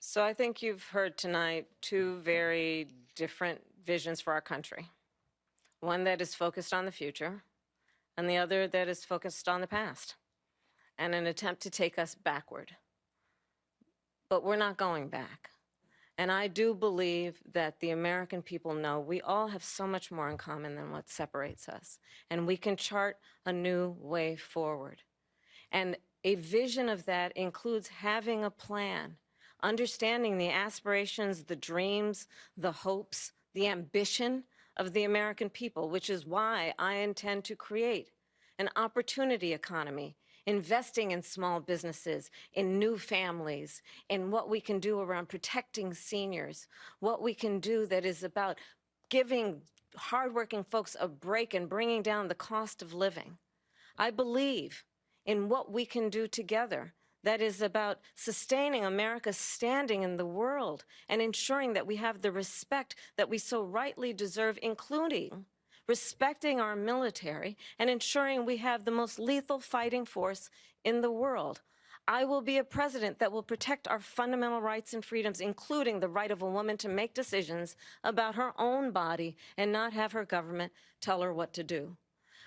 So I think you've heard tonight two very different visions for our country. One that is focused on the future, and the other that is focused on the past, and an attempt to take us backward. But we're not going back. And I do believe that the American people know we all have so much more in common than what separates us, and we can chart a new way forward. And a vision of that includes having a plan, understanding the aspirations, the dreams, the hopes, the ambition of the American people, which is why I intend to create an opportunity economy, investing in small businesses, in new families, in what we can do around protecting seniors, what we can do that is about giving hardworking folks a break and bringing down the cost of living. I believe in what we can do together that is about sustaining America's standing in the world and ensuring that we have the respect that we so rightly deserve, including respecting our military and ensuring we have the most lethal fighting force in the world. I will be a president that will protect our fundamental rights and freedoms, including the right of a woman to make decisions about her own body and not have her government tell her what to do.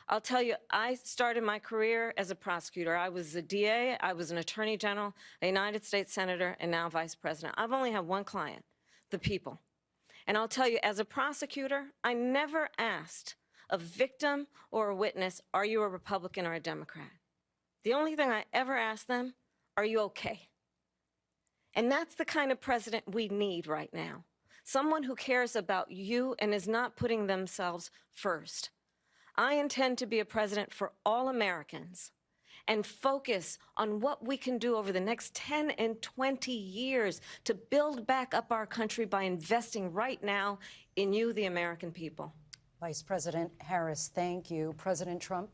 I'll tell you, I started my career as a prosecutor. I was a DA, I was an attorney general, a United States senator, and now vice president. I've only had one client, the people. And I'll tell you, as a prosecutor, I never asked a victim or a witness, are you a Republican or a Democrat? The only thing I ever asked them, are you okay? And that's the kind of president we need right now. Someone who cares about you and is not putting themselves first. I intend to be a president for all Americans and focus on what we can do over the next 10 and 20 years to build back up our country by investing right now in you, the American people. Vice President Harris, thank you. President Trump?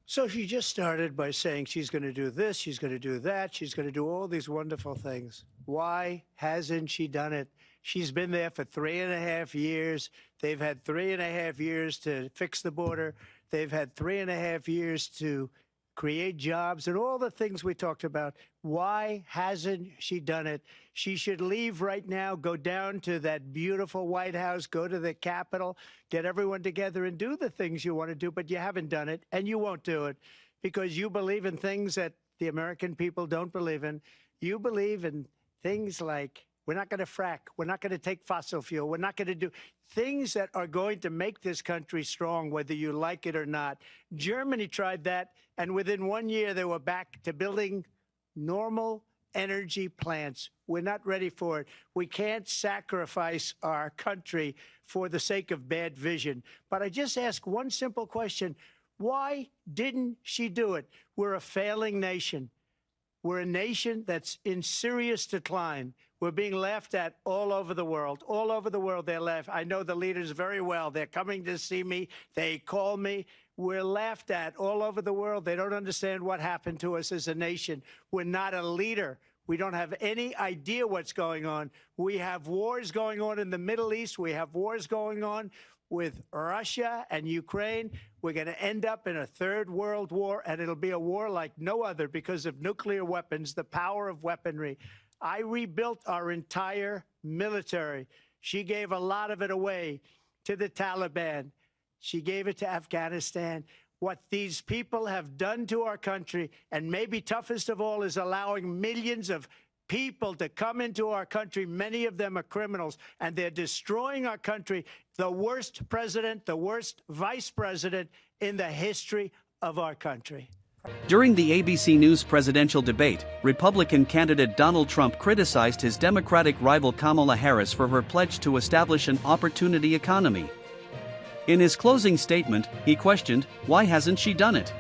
So she just started by saying she's going to do this, she's going to do that, she's going to do all these wonderful things. Why hasn't she done it? She's been there for 3.5 years. They've had 3.5 years to fix the border. They've had 3.5 years to create jobs and all the things we talked about. Why hasn't she done it? She should leave right now, go down to that beautiful White House, go to the Capitol, get everyone together and do the things you want to do, but you haven't done it, and you won't do it because you believe in things that the American people don't believe in. You believe in things like we're not going to frack. We're not going to take fossil fuel. We're not going to do things that are going to make this country strong, whether you like it or not. Germany tried that, and within 1 year, they were back to building normal energy plants. We're not ready for it. We can't sacrifice our country for the sake of bad vision. But I just ask one simple question. Why didn't she do it? We're a failing nation. We're a nation that's in serious decline. We're being laughed at all over the world. All over the world, they're laughed. I know the leaders very well. They're coming to see me. They call me. We're laughed at all over the world. They don't understand what happened to us as a nation. We're not a leader. We don't have any idea what's going on. We have wars going on in the Middle East. We have wars going on with Russia and Ukraine. We're going to end up in a third world war, and it'll be a war like no other because of nuclear weapons, the power of weaponry. I rebuilt our entire military. She gave a lot of it away to the Taliban. She gave it to Afghanistan. What these people have done to our country, and maybe toughest of all, is allowing millions of people to come into our country. Many of them are criminals, and they're destroying our country. The worst president, the worst vice president in the history of our country. During the ABC News presidential debate, Republican candidate Donald Trump criticized his Democratic rival Kamala Harris for her pledge to establish an opportunity economy. In his closing statement, he questioned, why hasn't she done it?